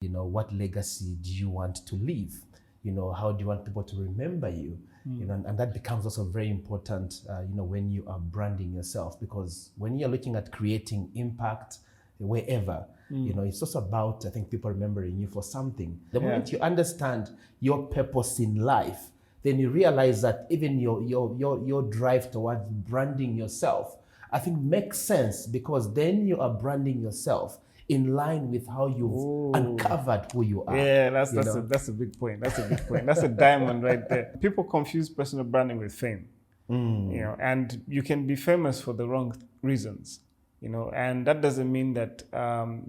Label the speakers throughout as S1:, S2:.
S1: What legacy do you want to leave? How do you want people to remember you? And that becomes also very important, when you are branding yourself, because when you're looking at creating impact wherever, it's also about, I think, people remembering you for something. The moment you understand your purpose in life, then you realize that even your drive towards branding yourself, I think, makes sense, because then you are branding yourself in line with how you've uncovered who you are.
S2: Yeah, that's a big point. That's a big point. That's a diamond right there. People confuse personal branding with fame, and you can be famous for the wrong reasons, and that doesn't mean that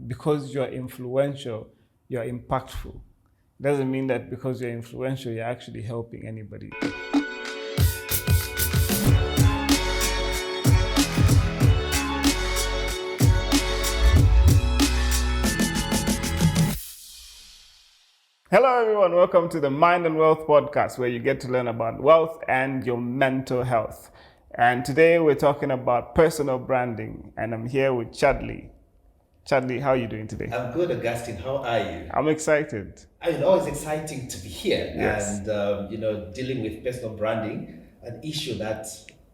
S2: because you're influential, you're impactful. Doesn't mean that because you're influential, you're actually helping anybody. Hello everyone, welcome to the Mind and Wealth podcast, where you get to learn about wealth and your mental health. And today we're talking about personal branding, and I'm here with Chadley. Chadley, how are you doing today?
S1: I'm good, Augustine. How are you?
S2: I'm excited.
S1: It's always exciting to be here.
S2: Yes.
S1: And, dealing with personal branding, an issue that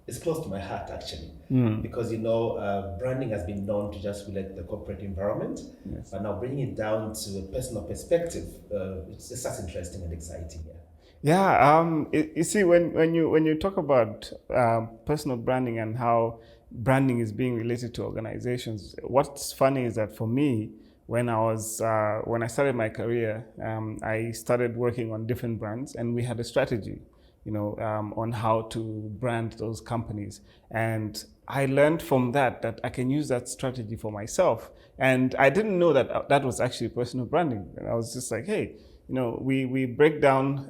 S1: is close to my heart, actually. Because, branding has been known to just relate the corporate environment.
S2: Yes.
S1: But now bringing it down to a personal perspective, it's just interesting and exciting.
S2: You see, when you talk about personal branding and how branding is being related to organizations, what's funny is that for me, when I started my career, I started working on different brands, and we had a strategy, on how to brand those companies. And I learned from that I can use that strategy for myself. And I didn't know that was actually personal branding. And I was just like, hey, we break down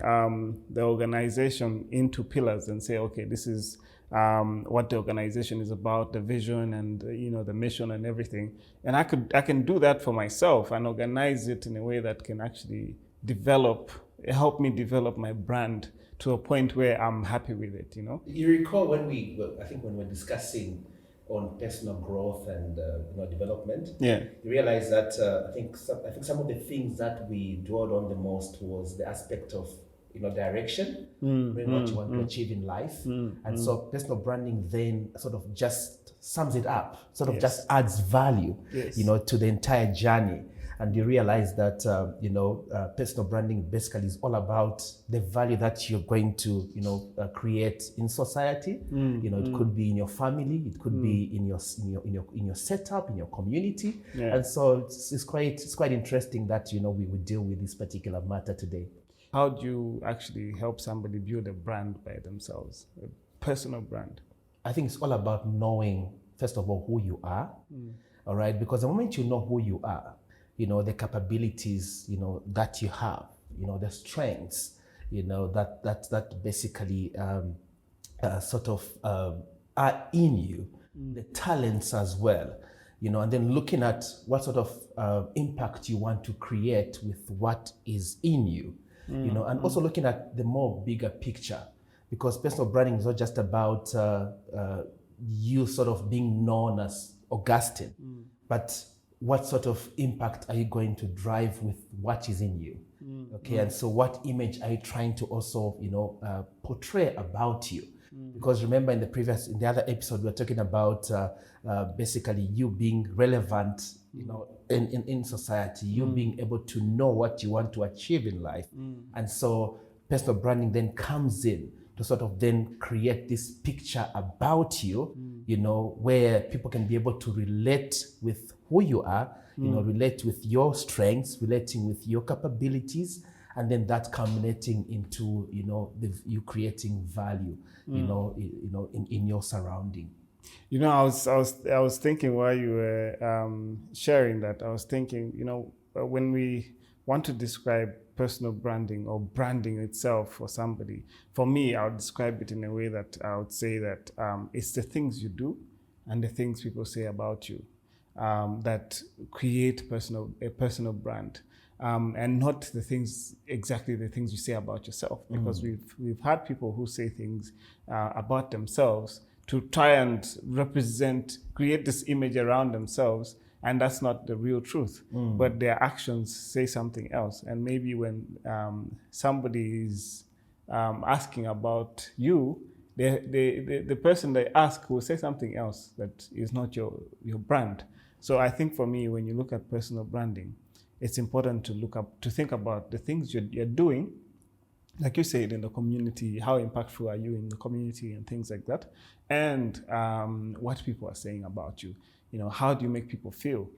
S2: the organization into pillars and say, okay, this is what the organization is about, the vision and the mission and everything. And I can do that for myself and organize it in a way that can actually help me develop my brand to a point where I'm happy with it.
S1: You recall when we're discussing on personal growth and development, you realize that I think some of the things that we dwelled on the most was the aspect of direction, what you want to achieve in life. And so personal branding then sort of just sums it up, just adds value, to the entire journey. And you realize that, personal branding basically is all about the value that you're going to, create in society. It could be in your family, it could be in your setup, in your community. And so it's quite interesting that, we would deal with this particular matter today.
S2: How do you actually help somebody build a brand by themselves, a personal brand?
S1: I think it's all about knowing, first of all, who you are, all right? Because the moment you know who you are, the capabilities, that you have, the strengths, that basically are in you, the talents as well, and then looking at what sort of impact you want to create with what is in you. And also looking at the more bigger picture, because personal branding is not just about you sort of being known as Augustine, but what sort of impact are you going to drive with what is in you? Okay, and so what image are you trying to also, portray about you? Because remember in the other episode, we were talking about basically you being relevant, in society, you being able to know what you want to achieve in life. And so personal branding then comes in to sort of then create this picture about you, where people can be able to relate with who you are, relate with your strengths, relating with your capabilities, and then that culminating into, you creating value, in your surrounding.
S2: I was thinking while you were sharing that, I was thinking, when we want to describe personal branding or branding itself for somebody, for me, I would describe it in a way that I would say that it's the things you do and the things people say about you that create a personal brand. And not exactly the things you say about yourself, because we've had people who say things about themselves to try and create this image around themselves and that's not the real truth. But their actions say something else. And maybe when somebody is asking about you, the person they ask will say something else that is not your brand. So I think for me, when you look at personal branding, it's important to think about the things you're doing, like you said, in the community. How impactful are you in the community and things like that, and what people are saying about you. How do you make people feel?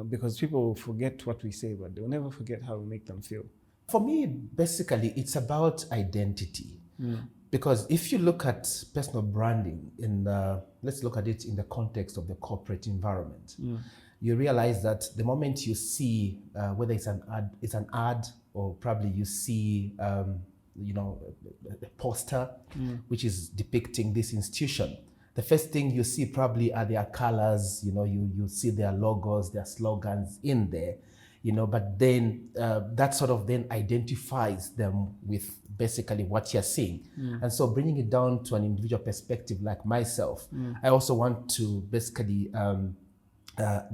S2: Because people will forget what we say, but they'll never forget how we make them feel.
S1: For me, basically, it's about identity. Because if you look at personal branding let's look at it in the context of the corporate environment, you realize that the moment you see whether it's an ad, or probably you see a poster which is depicting this institution, the first thing you see probably are their colors. You see their logos, their slogans in there. But then that sort of then identifies them with basically what you're seeing. And so bringing it down to an individual perspective like myself, I also want to basically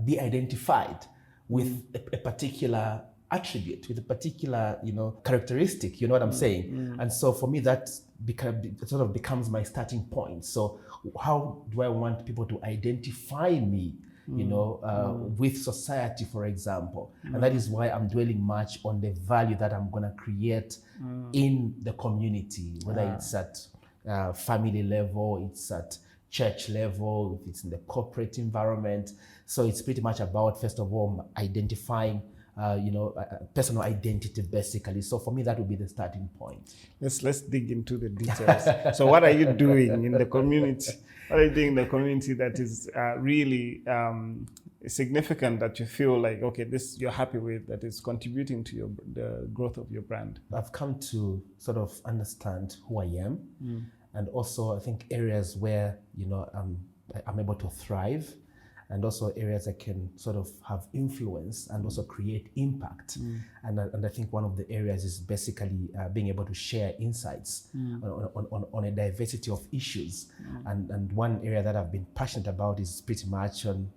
S1: be identified with a particular attribute, with a particular, characteristic, you know what I'm saying? And so for me, that sort of becomes my starting point. So how do I want people to identify me, with society, for example? And that is why I'm dwelling much on the value that I'm going to create in the community, whether it's at family level, it's at church level, if it's in the corporate environment. So it's pretty much about, first of all, identifying personal identity, basically. So for me, that would be the starting point.
S2: Let's dig into the details. So what are you doing in the community? What are you doing in the community that is really significant, that you feel like, okay, this you're happy with, that is contributing to the growth of your brand?
S1: I've come to sort of understand who I am, and also I think areas where I'm able to thrive, and also areas I can sort of have influence and also create impact. And I think one of the areas is basically being able to share insights on a diversity of issues. And one area that I've been passionate about is pretty much on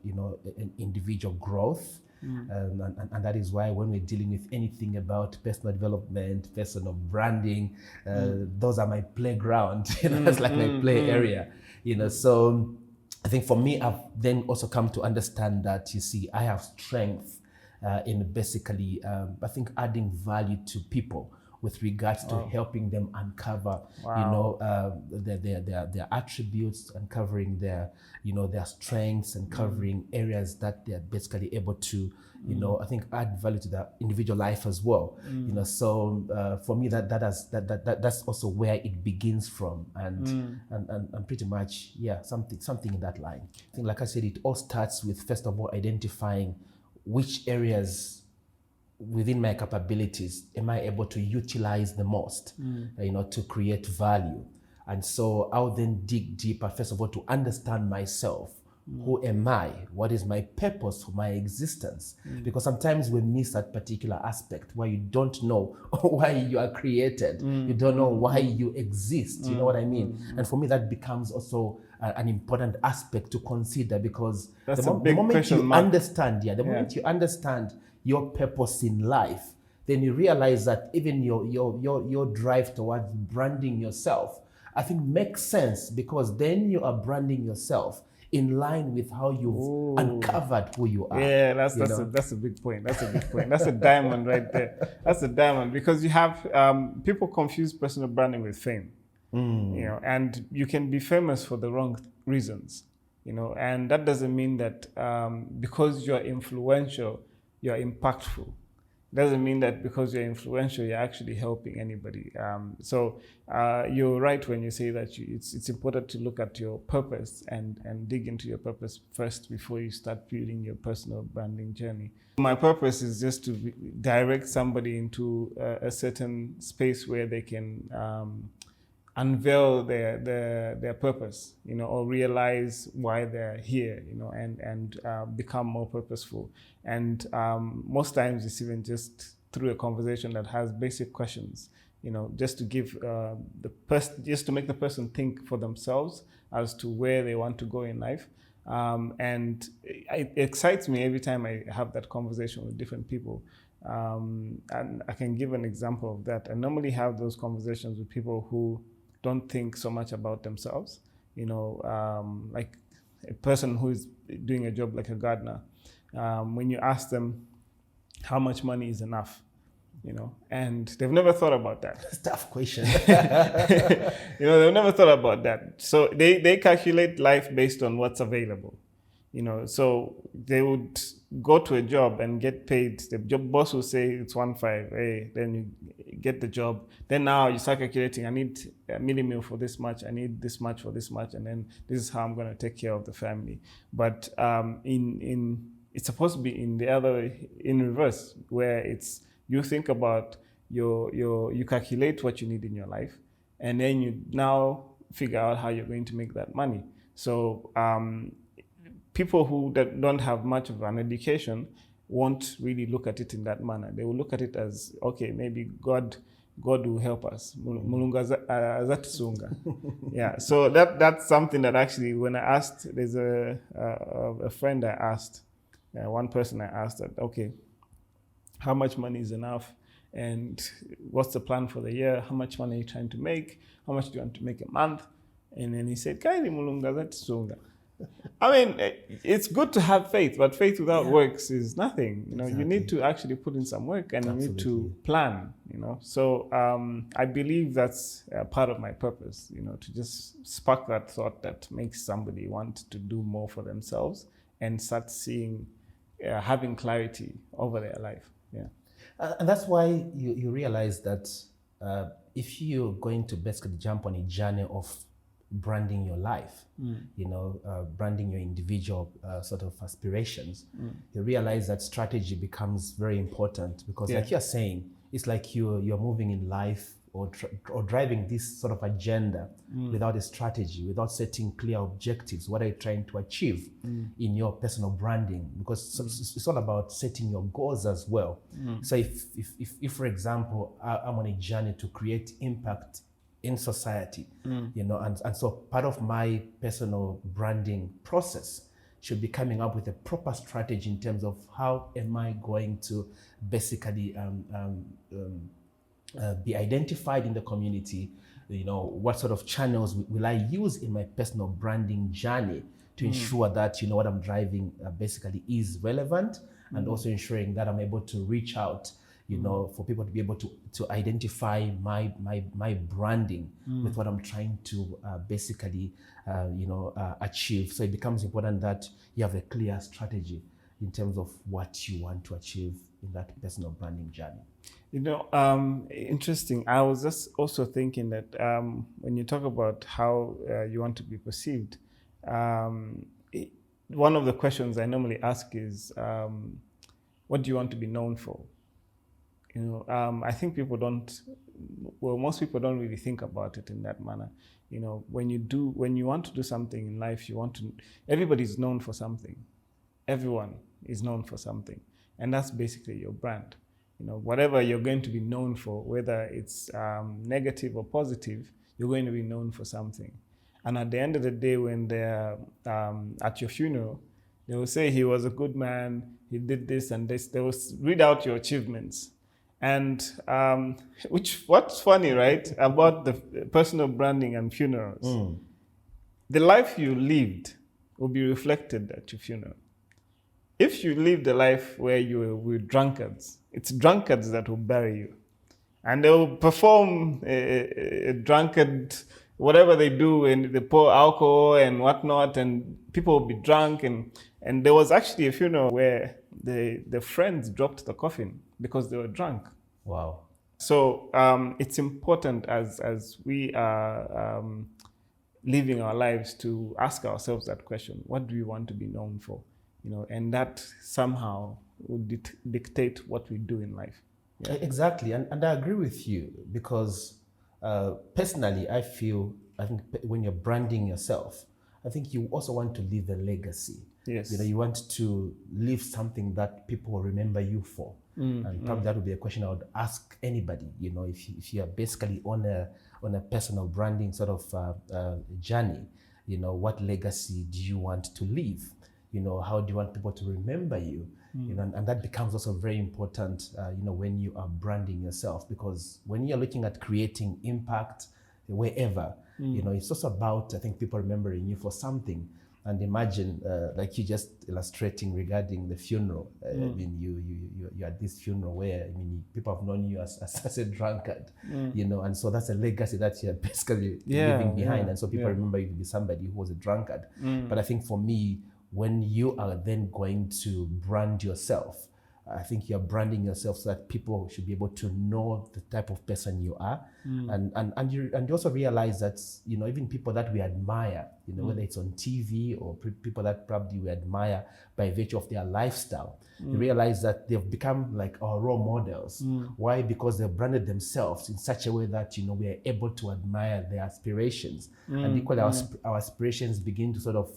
S1: individual growth. And that is why when we're dealing with anything about personal development, personal branding, those are my playground. That's like my play area. So I think for me, I've then also come to understand that, you see, I have strength in basically, I think, adding value to people with regards to helping them uncover, their attributes, uncovering their strengths, and covering areas that they're basically able to, I think, add value to their individual life as well. So for me, that's also where it begins from, and pretty much, something in that line. I think, like I said, it all starts with, first of all, identifying which areas within my capabilities am I able to utilize the most, to create value. And so I'll then dig deeper, first of all, to understand myself. Who am I? What is my purpose for my existence? Because sometimes we miss that particular aspect where you don't know why you are created. You don't know why you exist. You know what I mean? And for me, that becomes also an important aspect to consider, because the moment you understand your purpose in life, then you realize that even your drive towards branding yourself, I think, makes sense, because then you are branding yourself in line with how you've uncovered who you are.
S2: Yeah, that's a big point. That's a big point. That's a diamond right there. That's a diamond, because you have people confuse personal branding with fame. And you can be famous for the wrong reasons. And that doesn't mean that because you're influential, you're impactful. Doesn't mean that because you're influential, you're actually helping anybody. So you're right when you say that it's important to look at your purpose and dig into your purpose first before you start building your personal branding journey. My purpose is just to direct somebody into a certain space where they can unveil their purpose, or realize why they're here, and become more purposeful. And most times it's even just through a conversation that has basic questions, just to give just to make the person think for themselves as to where they want to go in life, And it excites me every time I have that conversation with different people. And I can give an example of that. I normally have those conversations with people who don't think so much about themselves, like a person who is doing a job like a gardener. When you ask them how much money is enough, and they've never thought about that.
S1: It's a tough question.
S2: They've never thought about that. So they calculate life based on what's available. So they would go to a job and get paid. The job boss will say it's 1.5. Hey, then you get the job. Then now you start calculating. I need a mini meal for this much. I need this much for this much, and then this is how I'm going to take care of the family. But it's supposed to be in the other in reverse, where it's you think about you calculate what you need in your life, and then you now figure out how you're going to make that money. So people who don't have much of an education won't really look at it in that manner. They will look at it as, okay, maybe God will help us. Yeah. So that's something that actually, when I asked, there's a friend I asked, one person I asked that, okay, how much money is enough? And what's the plan for the year? How much money are you trying to make? How much do you want to make a month? And then he said, Kaili mulunga zatisunga. I mean, it's good to have faith, but faith without works is nothing. Exactly. You need to actually put in some work, and you need to plan. So I believe that's part of my purpose. To just spark that thought that makes somebody want to do more for themselves and start seeing, having clarity over their life. Yeah,
S1: and that's why you realize that if you're going to basically jump on a journey of branding your life, branding your individual sort of aspirations, you realize that strategy becomes very important, because like you're saying, it's like you're moving in life or driving this sort of agenda without a strategy, without setting clear objectives. What are you trying to achieve in your personal branding? Because it's all about setting your goals as well. So if for example, I'm on a journey to create impact in society, and so part of my personal branding process should be coming up with a proper strategy in terms of how am I going to basically be identified in the community. What sort of channels will I use in my personal branding journey to ensure that what I'm driving basically is relevant, and also ensuring that I'm able to reach out for people to be able to identify my branding with what I'm trying to basically achieve. So it becomes important that you have a clear strategy in terms of what you want to achieve in that personal branding journey.
S2: Interesting. I was just also thinking that when you talk about how you want to be perceived, one of the questions I normally ask is, what do you want to be known for? I think most people don't really think about it in that manner. When you want to do something in life, everybody's known for something. Everyone is known for something. And that's basically your brand. Whatever you're going to be known for, whether it's negative or positive, you're going to be known for something. And at the end of the day, when they're at your funeral, they will say he was a good man, he did this and this. They will read out your achievements. And what's funny, right, about the personal branding and funerals, the life you lived will be reflected at your funeral. If you lived a life where you were drunkards, it's drunkards that will bury you. And they will perform a drunkard, whatever they do, and they pour alcohol and whatnot, and people will be drunk. And there was actually a funeral where the friends dropped the coffin because they were drunk.
S1: Wow.
S2: So it's important as we are living our lives to ask ourselves that question: what do we want to be known for? And that somehow would dictate what we do in life.
S1: Yeah. Exactly, and I agree with you, because personally, I think when you're branding yourself, I think you also want to leave a legacy.
S2: Yes.
S1: You want to leave something that people will remember you for. And probably that would be a question I would ask anybody. If you are basically on a personal branding sort of journey, You know, what legacy do you want to leave? You know, how do you want people to remember you? You know, and that becomes also very important, you know, when you are branding yourself, because when you're looking at creating impact wherever, you know, it's also about, I think, people remembering you for something. And imagine, like you just illustrating regarding the funeral. I mean, you're at this funeral where, I mean, people have known you as a drunkard, you know, and so that's a legacy that you're basically leaving behind. And so people remember you to be somebody who was a drunkard. But I think for me, when you are then going to brand yourself, I think you're branding yourself so that people should be able to know the type of person you are. And you also realize that, you know, even people that we admire, you know, whether it's on TV or people that probably we admire by virtue of their lifestyle, you realize that they've become like our role models. Why? Because they've branded themselves in such a way that, you know, we are able to admire their aspirations. And equally, our aspirations begin to sort of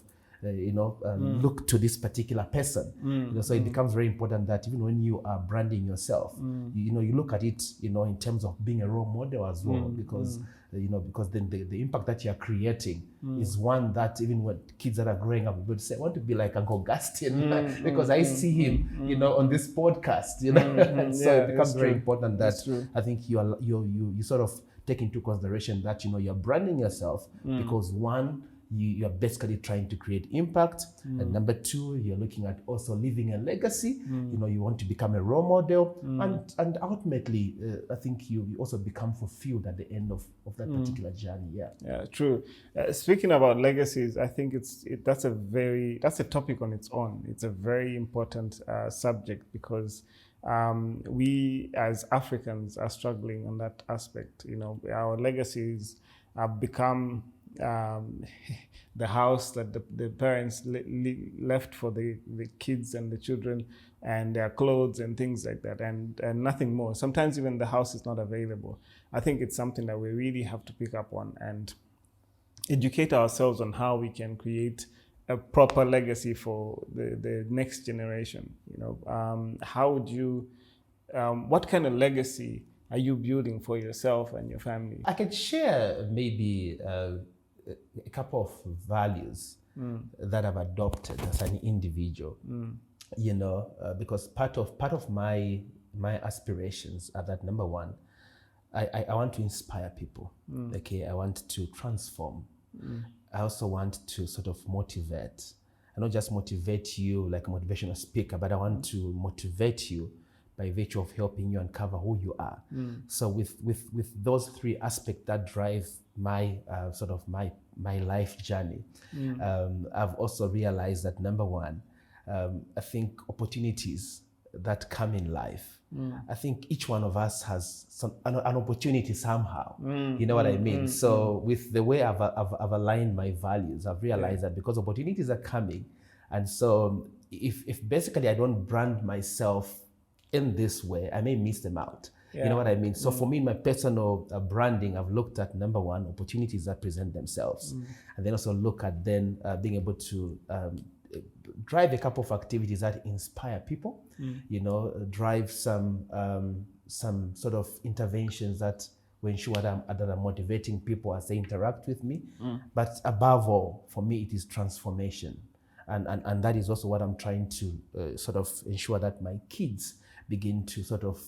S1: look to this particular person. You know, so it becomes very important that even when you are branding yourself, you know, you look at it, you know, in terms of being a role model as well, because you know, because then the impact that you are creating is one that even when kids that are growing up would say, I want to be like Uncle Augustine because I see him, you know, on this podcast, you know, and so it becomes very important that I think you sort of take into consideration that, you know, you're branding yourself because one, you're basically trying to create impact. And number two, you're looking at also leaving a legacy. You know, you want to become a role model. And ultimately, I think you also become fulfilled at the end of that particular journey. Yeah,
S2: true. Speaking about legacies, I think that's a topic on its own. It's a very important subject because we as Africans are struggling on that aspect. You know, our legacies have become the house that the parents left for the kids and the children, and their clothes and things like that, and nothing more. Sometimes even the house is not available. I think it's something that we really have to pick up on and educate ourselves on how we can create a proper legacy for the next generation. You know, how would you, what kind of legacy are you building for yourself and your family?
S1: I can share maybe a couple of values that I've adopted as an individual, you know, because part of my aspirations are that, number one, I want to inspire people. Okay, I want to transform. I also want to sort of motivate. I not just motivate you like a motivational speaker, but I want to motivate you by virtue of helping you uncover who you are. So with those three aspects that drive my sort of my life journey, I've also realized that, number one, I think opportunities that come in life, I think each one of us has an opportunity somehow. You know what I mean? So with the way I've aligned my values, I've realized that because opportunities are coming, and so if basically I don't brand myself in this way, I may miss them out. You know what I mean? So for me, in my personal branding, I've looked at, number one, opportunities that present themselves, and then also look at then being able to drive a couple of activities that inspire people, you know, drive some sort of interventions that will ensure that I'm motivating people as they interact with me. But above all, for me, it is transformation. And that is also what I'm trying to sort of ensure that my kids begin to sort of,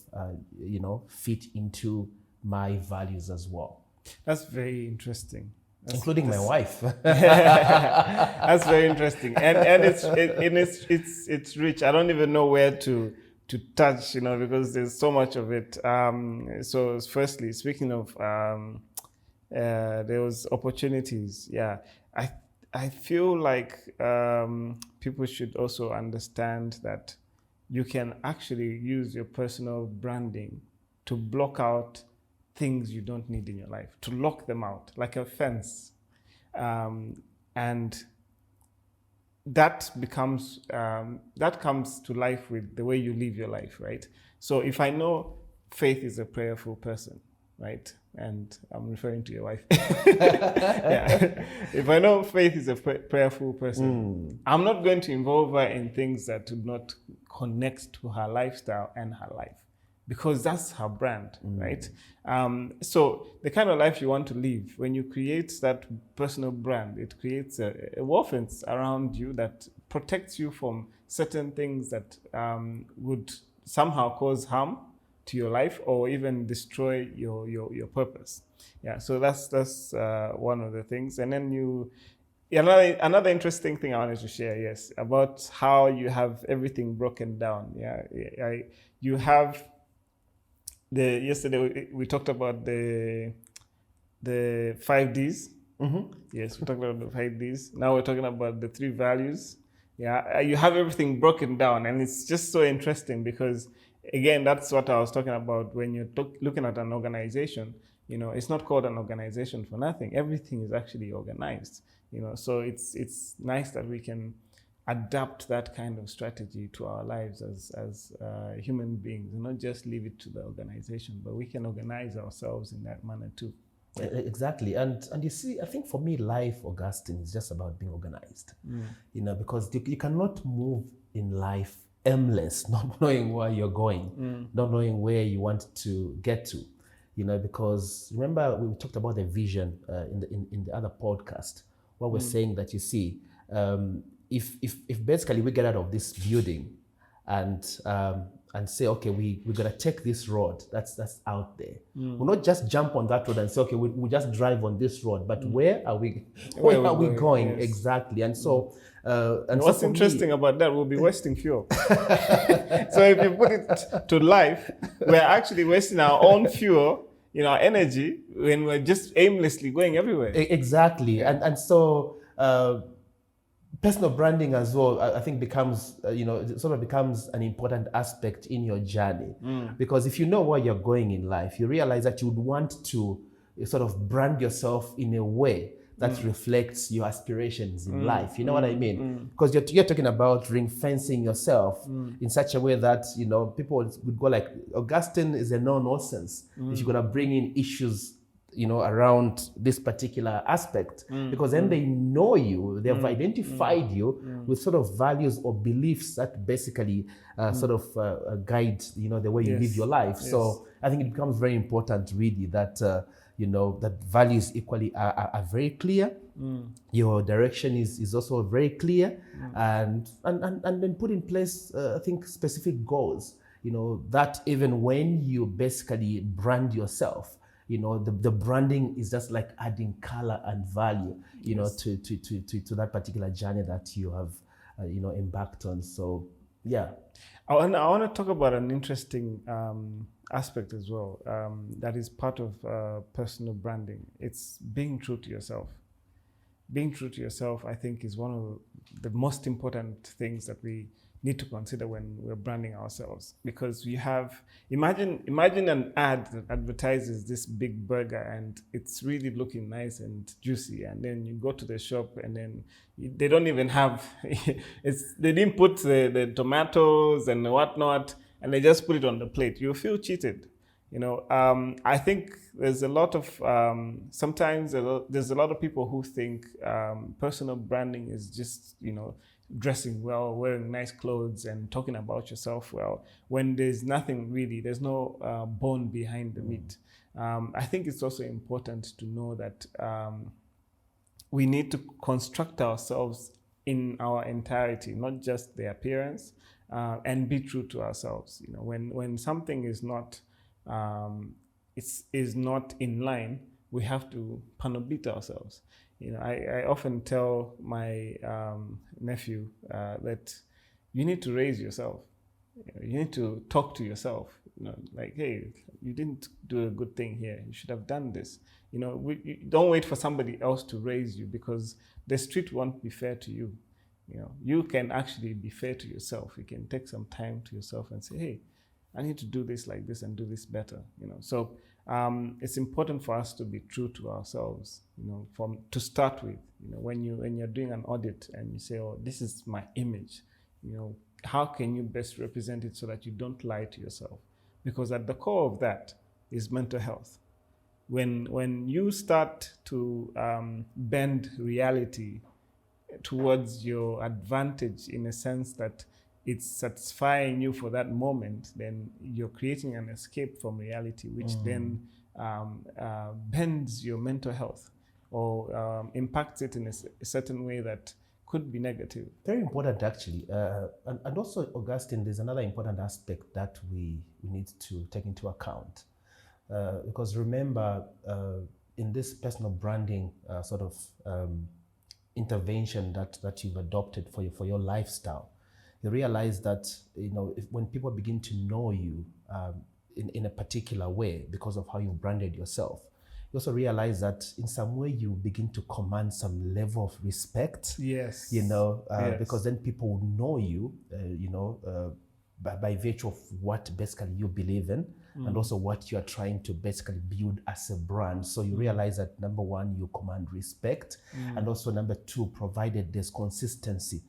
S1: you know, fit into my values as well.
S2: That's very interesting.
S1: Including my wife.
S2: That's very interesting, and it's rich. I don't even know where to touch, you know, because there's so much of it. So firstly, speaking of, there was opportunities. Yeah, I feel like people should also understand that you can actually use your personal branding to block out things you don't need in your life, to lock them out like a fence. And that becomes, that comes to life with the way you live your life, right? So if I know Faith is a prayerful person, right? And I'm referring to your wife. Yeah. If I know Faith is a prayerful person, I'm not going to involve her in things that do not connect to her lifestyle and her life. because that's her brand, right? So the kind of life you want to live, when you create that personal brand, it creates a wall fence around you that protects you from certain things that would somehow cause harm to your life or even destroy your purpose. Yeah, so that's one of the things. And then another interesting thing I wanted to share, yes, about how you have everything broken down. Yeah, you have yesterday we talked about the 5Ds. Yes, we talked about the 5Ds. Now we're talking about the 3 values. Yeah, you have everything broken down, and it's just so interesting because, again, that's what I was talking about when you're looking at an organization. It's not called an organization for nothing. Everything is actually organized. So it's nice that we can adapt that kind of strategy to our lives as human beings, and not just leave it to the organization, but we can organize ourselves in that manner too.
S1: Exactly. And you see, I think for me, life, Augustine, is just about being organized. Because you cannot move in life aimless, not knowing where you're going, not knowing where you want to get to. Because remember we talked about the vision in the other podcast, where we're saying that, you see, if basically we get out of this building and say, okay, we're gonna take this road that's out there. We'll not just jump on that road and say, okay, we just drive on this road, but where are we going? Yes. Exactly. And so
S2: and what's interesting about that, we'll be wasting fuel. So if you put it to life, we're actually wasting our own fuel, our energy, when we're just aimlessly going everywhere.
S1: Exactly. Yeah. And so personal branding as well, I think becomes, it sort of becomes an important aspect in your journey. Because if you know where you're going in life, you realize that you would want to sort of brand yourself in a way that reflects your aspirations in life. You know what I mean? Because you're talking about ring fencing yourself in such a way that, people would go like, Augustine is a no-nonsense. If you're going to bring in issues around this particular aspect, because then they know you, they've identified you with sort of values or beliefs that basically sort of guide, the way you live your life. Yes. So I think it becomes very important really that, that values equally are very clear. Your direction is also very clear, and then put in place, I think, specific goals, that even when you basically brand yourself, the branding is just like adding color and value, to that particular journey that you have, embarked on. So, yeah.
S2: I want to talk about an interesting aspect as well, that is part of personal branding. It's being true to yourself. Being true to yourself, I think, is one of the most important things that we need to consider when we're branding ourselves. Because you have, imagine an ad that advertises this big burger and it's really looking nice and juicy, and then you go to the shop and then they don't even have, they didn't put the tomatoes and whatnot, and they just put it on the plate. You feel cheated. I think there's a lot of, sometimes there's a lot of people who think personal branding is just, dressing well, wearing nice clothes and talking about yourself well, when there's nothing really, there's no bone behind the meat. I think it's also important to know that we need to construct ourselves in our entirety, not just the appearance, and be true to ourselves. When something is not is not in line, we have to panobit ourselves. I often tell my nephew that you need to raise yourself. You need to talk to yourself. Like, hey, you didn't do a good thing here. You should have done this. You don't wait for somebody else to raise you, because the street won't be fair to you. You can actually be fair to yourself. You can take some time to yourself and say, hey, I need to do this like this and do this better. So it's important for us to be true to ourselves. To start with. When you're doing an audit and you say, oh, this is my image. How can you best represent it so that you don't lie to yourself? Because at the core of that is mental health. When you start to bend reality towards your advantage, in a sense that it's satisfying you for that moment, then you're creating an escape from reality, which then bends your mental health or impacts it in a certain way that could be negative.
S1: Very important, actually. And also, Augustine, there's another important aspect that we need to take into account. Because remember, in this personal branding sort of intervention that you've adopted for your lifestyle, you realize that, you know, when people begin to know you in a particular way because of how you branded yourself, you also realize that in some way you begin to command some level of respect.
S2: Yes.
S1: You know,
S2: Yes.
S1: because then people will know you, you know, by virtue of what basically you believe in, and also what you are trying to basically build as a brand. So you realize that number one, you command respect, and also number two, provided there's consistency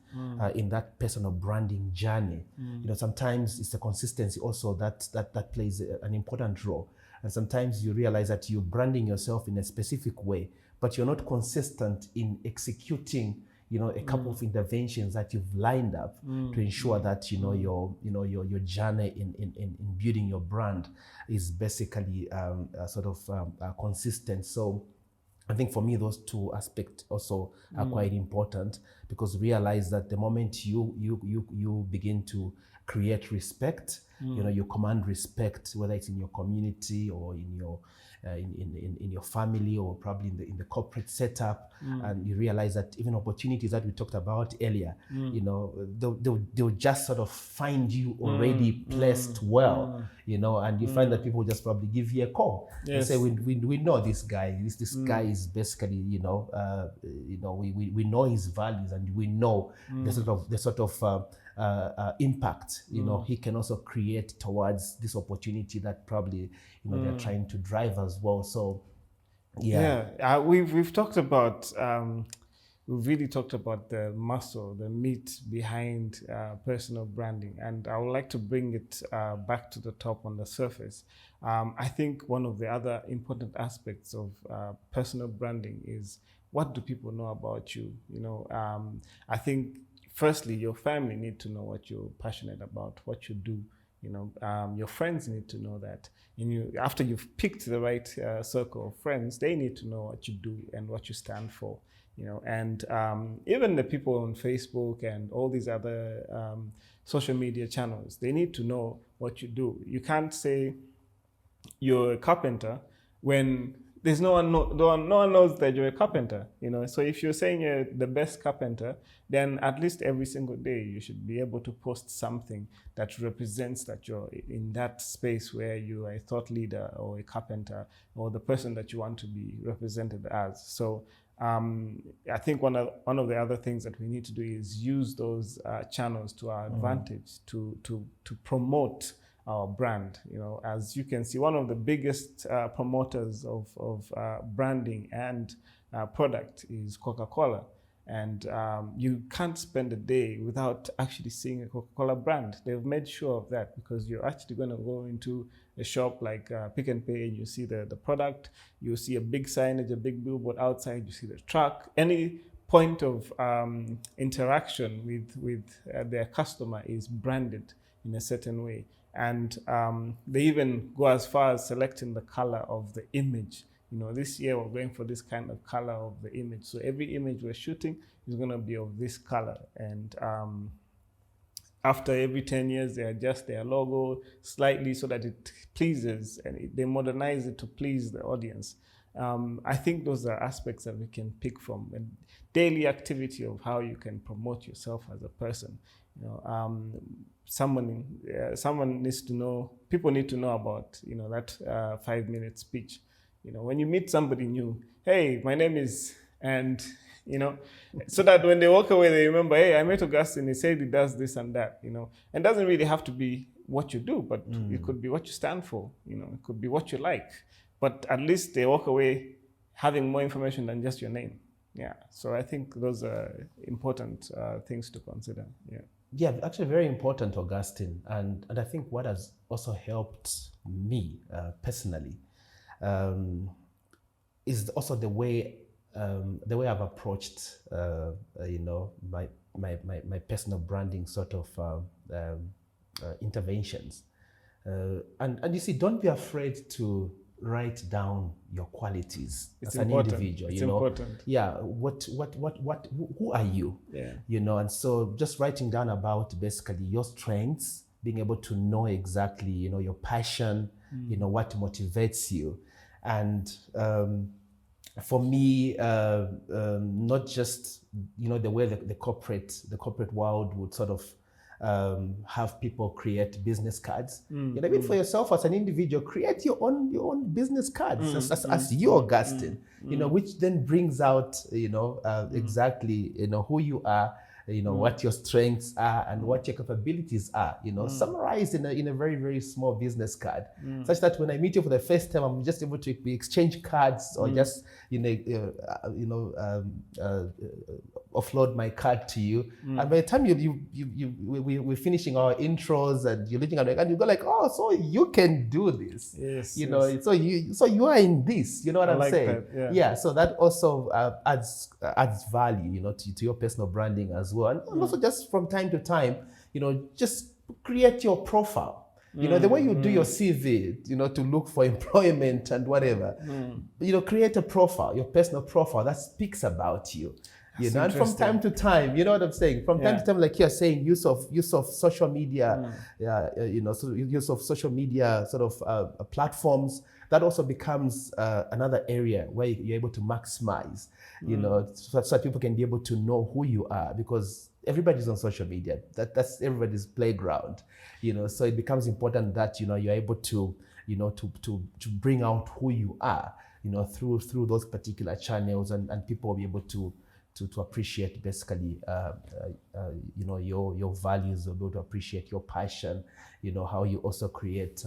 S1: in that personal branding journey. You know, sometimes it's the consistency also that plays an important role. And sometimes you realize that you're branding yourself in a specific way, but you're not consistent in executing, you know, a couple of interventions that you've lined up to ensure that, you know, your journey in building your brand is basically sort of consistent. So I think for me, those two aspects also are quite important, because realize that the moment you begin to create respect, you know, you command respect, whether it's in your community or in your in your family, or probably in the corporate setup, and you realize that even opportunities that we talked about earlier, you know, they'll just sort of find you already placed well, you know, and you find that people just probably give you a call and say, we know this guy. This guy is basically, you know, we know his values, and we know the sort of impact, you know, he can also create towards this opportunity that probably, you know, they're trying to drive as well. So,
S2: we've talked about, we've really talked about the muscle, the meat behind personal branding, and I would like to bring it back to the top on the surface. I think one of the other important aspects of personal branding is, what do people know about you? You know, I think firstly, your family need to know what you're passionate about, what you do. You know, your friends need to know that. And after you've picked the right circle of friends, they need to know what you do and what you stand for. You know, and even the people on Facebook and all these other social media channels, they need to know what you do. You can't say you're a carpenter when there's no one knows that you're a carpenter, you know. So if you're saying you're the best carpenter, then at least every single day you should be able to post something that represents that you're in that space where you are a thought leader or a carpenter or the person that you want to be represented as. So I think one of the other things that we need to do is use those channels to our advantage to promote our brand. You know, as you can see, one of the biggest promoters of branding and product is Coca-Cola. And you can't spend a day without actually seeing a Coca-Cola brand. They've made sure of that, because you're actually going to go into a shop like Pick and Pay, and you see the product, you see a big signage, a big billboard outside, you see the truck. Any point of interaction with their customer is branded in a certain way. And they even go as far as selecting the color of the image. You know, this year we're going for this kind of color of the image. So every image we're shooting is going to be of this color. And after every 10 years, they adjust their logo slightly so that it pleases, and they modernize it to please the audience. I think those are aspects that we can pick from a daily activity of how you can promote yourself as a person. You know, someone needs to know, people need to know about, you know, that 5-minute speech. You know, when you meet somebody new, hey, my name is, and, you know, so that when they walk away, they remember, hey, I met Augustine, he said he does this and that, you know. And it doesn't really have to be what you do, but it could be what you stand for, you know, it could be what you like. But at least they walk away having more information than just your name. Yeah, so I think those are important things to consider.
S1: Yeah, actually very important, Augustine. And I think what has also helped me personally is also the way the way I've approached, my personal branding sort of interventions. And you see, don't be afraid to write down your qualities as an individual.
S2: It's important.
S1: Yeah. Who are you?
S2: Yeah.
S1: And so just writing down about basically your strengths, being able to know exactly, your passion, what motivates you. And for me, not just, the way the corporate world would sort of have people create business cards. Even for yourself as an individual, create your own business cards as you, Augustine. Which then brings out exactly who you are, what your strengths are and what your capabilities are. Summarized in a very, very small business card, such that when I meet you for the first time, I'm just able to exchange cards or just offload my card to you. And by the time we're finishing our intros and you're looking at it and you go like, oh, so you can do this.
S2: Yes.
S1: So you are in this. You know what I'm
S2: like
S1: saying?
S2: That, yeah.
S1: So that also adds value, to your personal branding as well. And also just from time to time, just create your profile. The way you do your CV, to look for employment and whatever, create a profile, your personal profile that speaks about you. And from time to time, you know what I'm saying? From time to time, like you're saying, use of social media, use of social media sort of platforms, that also becomes another area where you're able to maximize, so that people can be able to know who you are, because everybody's on social media. That's everybody's playground, so it becomes important that, you're able to, to bring out who you are, through those particular channels, and people will be able to appreciate basically, your values, or be able to appreciate your passion, how you also create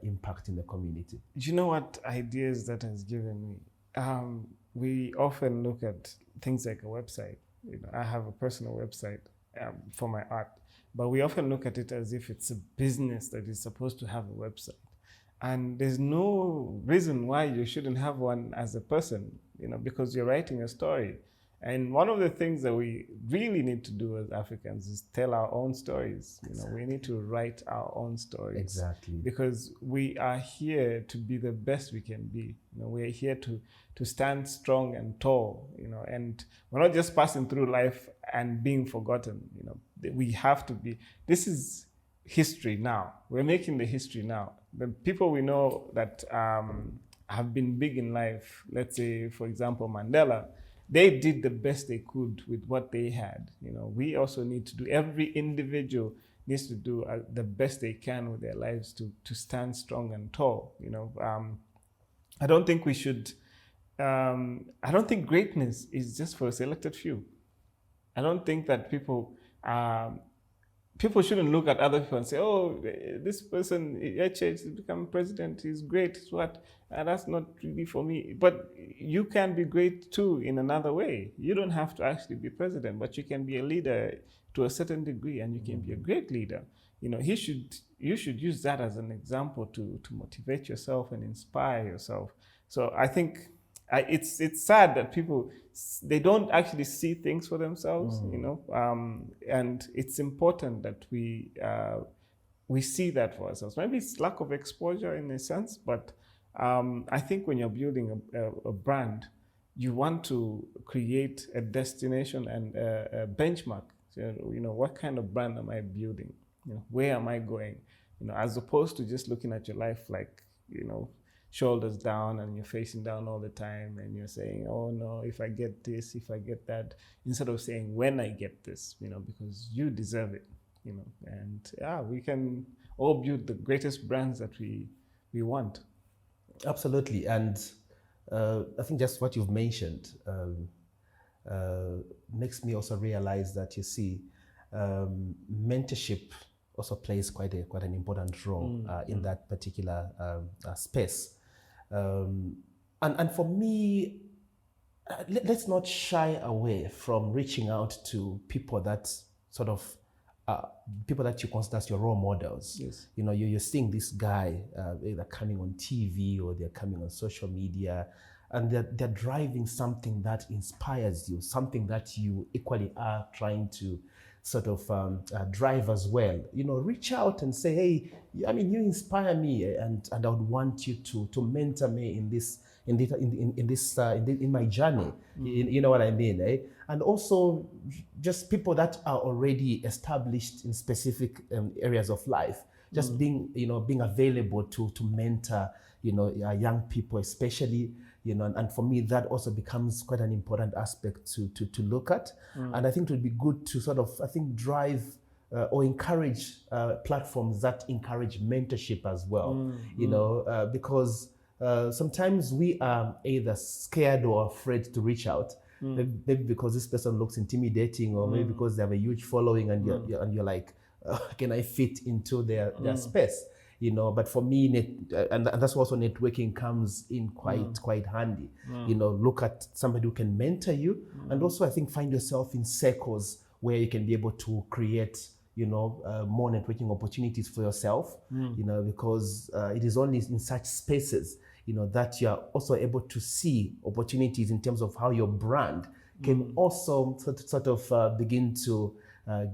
S1: impact in the community.
S2: Do you know what ideas that has given me? We often look at things like a website. I have a personal website for my art, but we often look at it as if it's a business that is supposed to have a website. And there's no reason why you shouldn't have one as a person, because you're writing a story. And one of the things that we really need to do as Africans is tell our own stories. We need to write our own stories.
S1: Exactly.
S2: Because we are here to be the best we can be. We are here to stand strong and tall, and we're not just passing through life and being forgotten. We have to be, this is history now. We're making the history now. The people we know that have been big in life, let's say, for example, Mandela, they did the best they could with what they had. We also need to do, every individual needs to do the best they can with their lives to stand strong and tall. I don't think we should, I don't think greatness is just for a selected few. I don't think that people shouldn't look at other people and say, oh, this person, has become president, he's great, what? That's not really for me. But you can be great too in another way. You don't have to actually be president, but you can be a leader to a certain degree, and you can be a great leader. You should use that as an example to motivate yourself and inspire yourself. So I think it's sad that people, they don't actually see things for themselves, and it's important that we see that for ourselves. Maybe it's lack of exposure in a sense, but I think when you're building a brand, you want to create a destination and a benchmark. So, what kind of brand am I building? Where am I going? As opposed to just looking at your life like, shoulders down and you're facing down all the time and you're saying, oh no, if I get this, if I get that, instead of saying when I get this, because you deserve it, and we can all build the greatest brands that we want.
S1: Absolutely. And I think just what you've mentioned makes me also realize that, you see, mentorship also plays quite an important role in that particular space. And for me, let's not shy away from reaching out to people that sort of people that you consider as your role models.
S2: Yes.
S1: You're seeing this guy either coming on TV or they're coming on social media, and they're driving something that inspires you, something that you equally are trying to sort of drive as well. Reach out and say, hey, I mean, you inspire me, and I would want you to mentor me in my journey. You know what I mean, eh? And also just people that are already established in specific areas of life, just being available to mentor young people, especially, and for me that also becomes quite an important aspect to look at. And I think it would be good to sort of, I think, drive or encourage platforms that encourage mentorship as well, because sometimes we are either scared or afraid to reach out, maybe because this person looks intimidating, or maybe because they have a huge following, and you're like, can I fit into their space? But for me, and that's also networking comes in quite handy. Look at somebody who can mentor you, and also I think find yourself in circles where you can be able to create more networking opportunities for yourself. Because it is only in such spaces that you are also able to see opportunities in terms of how your brand can also sort of begin to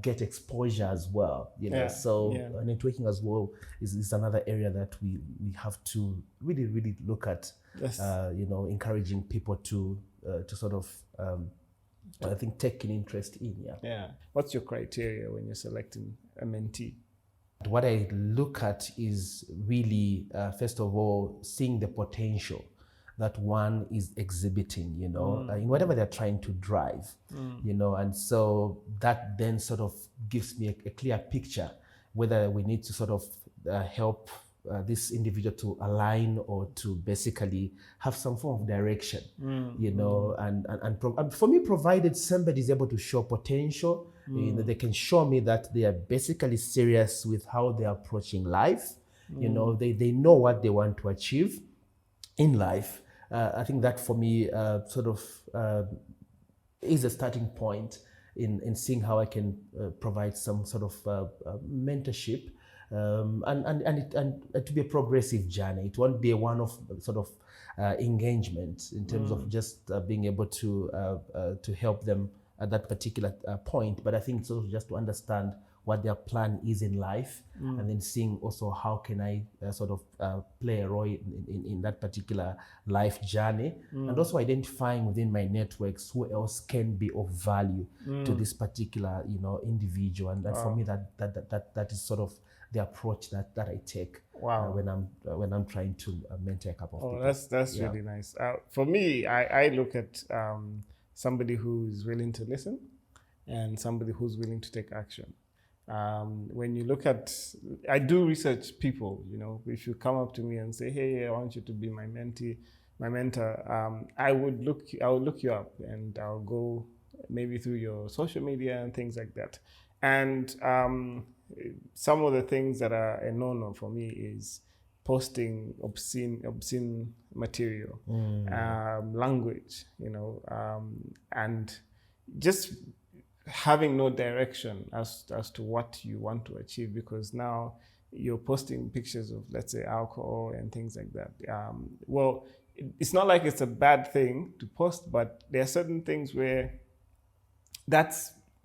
S1: get exposure as well. Networking as well is another area that we have to really look at.
S2: Yes.
S1: Encouraging people to sort of I think take an interest in.
S2: Yeah. What's your criteria when you're selecting a mentee?
S1: What I look at is really, first of all, seeing the potential that one is exhibiting, in whatever they're trying to drive, and so that then sort of gives me a clear picture whether we need to sort of help this individual to align or to basically have some form of direction, and for me, provided somebody is able to show potential, they can show me that they are basically serious with how they're approaching life, they know what they want to achieve in life. I think that for me sort of is a starting point in seeing how I can provide some sort of mentorship, and to be a progressive journey. It won't be a one-off sort of engagement in terms of just being able to help them at that particular point. But I think it's also just to understand what their plan is in life, and then seeing also how can I sort of play a role in that particular life journey, and also identifying within my networks who else can be of value to this particular individual, and for me that is sort of the approach that I take when I'm trying to mentor a couple of people.
S2: That's really nice. For me, I look at somebody who's willing to listen and somebody who's willing to take action. When you look at, I do research people, if you come up to me and say, hey, I want you to be my mentor, I will look you up, and I'll go maybe through your social media and things like that. And some of the things that are a no-no for me is posting obscene material, language, and just having no direction as to what you want to achieve, because now you're posting pictures of, let's say, alcohol and things like that. Well, it's not like it's a bad thing to post, but there are certain things where that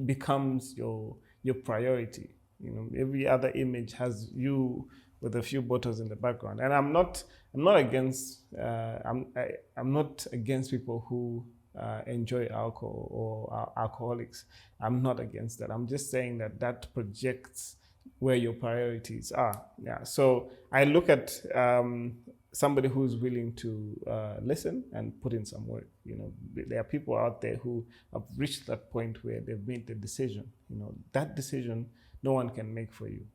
S2: becomes your priority. Every other image has you with a few bottles in the background, and I'm not against people who enjoy alcohol or are alcoholics. I'm not against that. I'm just saying that projects where your priorities are. Yeah. So I look at somebody who's willing to listen and put in some work. There are people out there who have reached that point where they've made the decision. That decision no one can make for you.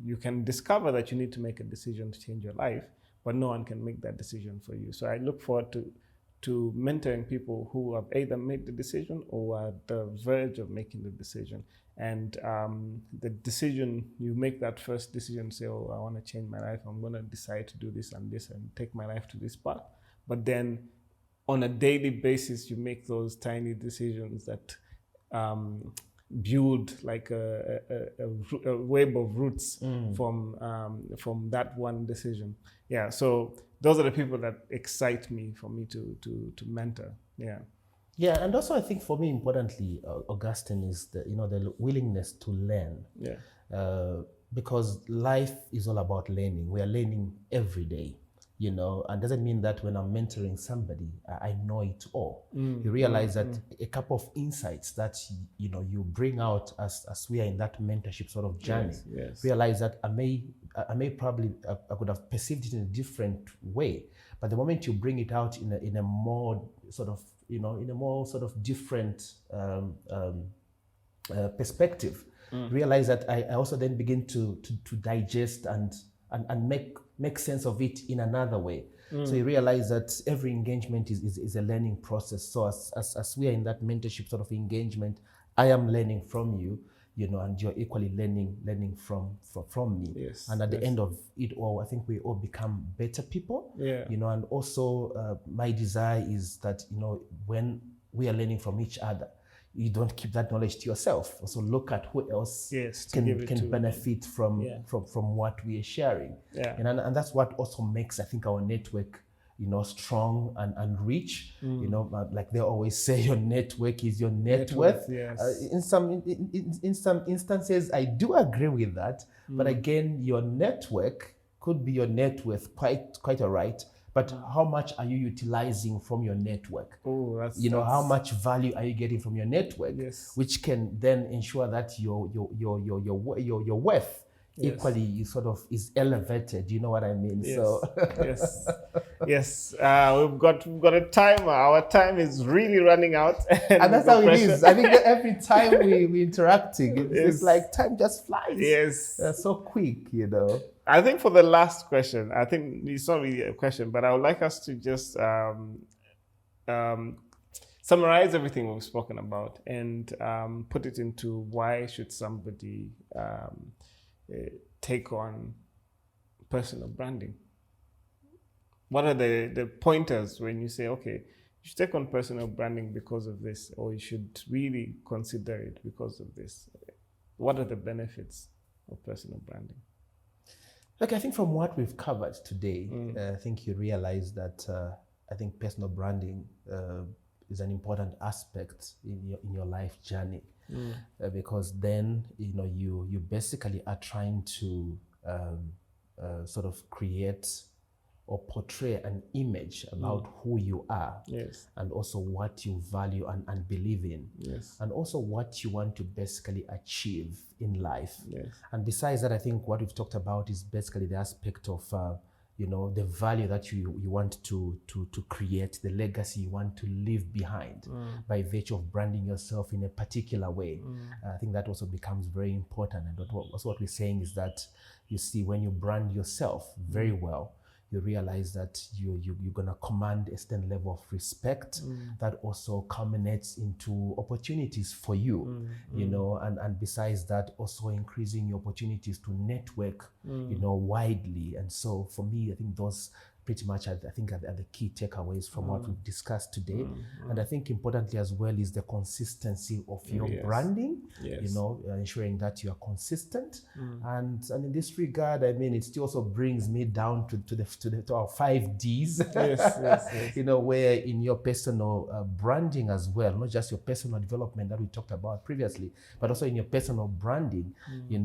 S2: You can discover that you need to make a decision to change your life, but no one can make that decision for you. So I look forward to mentoring people who have either made the decision or are at the verge of making the decision. And the decision, you make that first decision, say, oh, I want to change my life. I'm going to decide to do this and this and take my life to this path. But then on a daily basis, you make those tiny decisions that build like a web of roots from that one decision. Yeah, so those are the people that excite me for me to mentor. Yeah.
S1: Yeah, and also I think for me, importantly, Augustine, is the willingness to learn.
S2: Yeah.
S1: Because life is all about learning. We are learning every day, and doesn't mean that when I'm mentoring somebody, I know it all. You realize that a couple of insights that you bring out as we are in that mentorship sort of journey.
S2: Yes.
S1: Realize that I may probably I could have perceived it in a different way, but the moment you bring it out in a more sort of in a more sort of different perspective, realize that I also then begin to digest and make sense of it in another way. So you realize that every engagement is a learning process. So as we are in that mentorship sort of engagement, I am learning from you, and you're equally learning from me.
S2: Yes.
S1: And at the end of it all, I think we all become better people.
S2: Yeah.
S1: And also my desire is that, when we are learning from each other, you don't keep that knowledge to yourself. Also look at who else can benefit from what we are sharing.
S2: Yeah.
S1: And that's what also makes, I think, our network, strong and rich. Like they always say, your network is your net worth.
S2: Yes.
S1: In some instances, I do agree with that. But again, your network could be your net worth, quite all right. But how much are you utilizing from your network?
S2: Oh, that's
S1: how much value are you getting from your network?
S2: Yes.
S1: Which can then ensure that your worth equally sort of is elevated. You know what I mean?
S2: Yes.
S1: So
S2: yes. We've got a timer. Our time is really running out,
S1: and that's how it is. I think that every time we interacting, it's like time just flies.
S2: Yes.
S1: So quick,
S2: I think for the last question, I think it's not really a question, but I would like us to just summarize everything we've spoken about and put it into why should somebody take on personal branding. What are the pointers when you say, okay, you should take on personal branding because of this, or you should really consider it because of this? What are the benefits of personal branding?
S1: Look, I think from what we've covered today, I think you realize that I think personal branding is an important aspect in your life journey, because then you basically are trying to sort of create or portray an image about who you are,
S2: yes,
S1: and also what you value and believe in,
S2: yes,
S1: and also what you want to basically achieve in life.
S2: yes.
S1: And besides that, I think what we've talked about is basically the aspect of the value that you want to create, the legacy you want to leave behind by virtue of branding yourself in a particular way. I think that also becomes very important. And also what we're saying is that, you see, when you brand yourself very well, you realize that you're going to command a certain level of respect that also culminates into opportunities for you, and besides that, also increasing your opportunities to network, widely. And so for me, I think those pretty much, I think, are the key takeaways from what we've discussed today. And I think importantly as well is the consistency of your branding,
S2: Yes.
S1: Ensuring that you are consistent. And in this regard, I mean, it still also brings me down to our 5 Ds,
S2: Yes.
S1: where in your personal branding as well, not just your personal development that we talked about previously, but also in your personal branding, you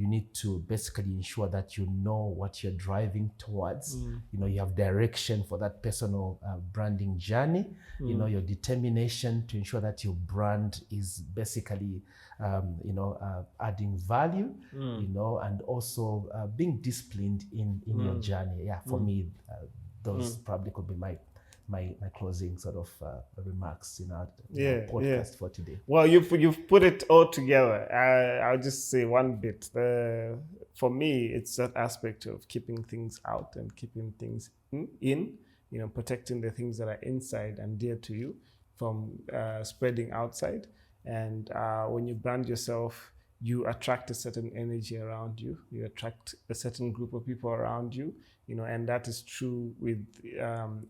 S1: need to basically ensure that you know what you're driving towards. You have direction for that personal branding journey, your determination to ensure that your brand is basically, adding value, and also being disciplined in your journey. Yeah, for me, those probably could be my closing sort of remarks in our podcast for today.
S2: Well, you've put it all together. I'll just say one bit. For me, it's that aspect of keeping things out and keeping things in, protecting the things that are inside and dear to you from spreading outside. And when you brand yourself, you attract a certain energy around you. You attract a certain group of people around you, and that is true with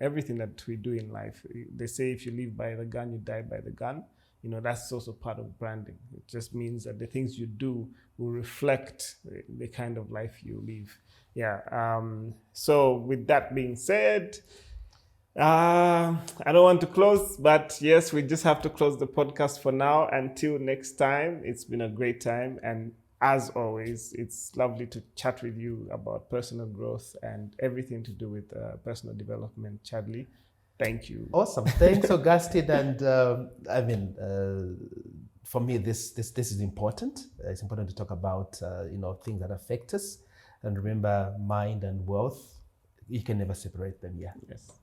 S2: everything that we do in life. They say if you live by the gun, you die by the gun. That's also part of branding. It just means that the things you do will reflect the kind of life you live. Yeah. So with that being said, I don't want to close, but yes, we just have to close the podcast for now. Until next time, it's been a great time. And as always, it's lovely to chat with you about personal growth and everything to do with personal development. Chadley, thank you.
S1: Awesome. Thanks, Augustine. And for me, this is important. It's important to talk about, things that affect us. And remember, mind and wealth, you can never separate them. Yeah.
S2: Yes.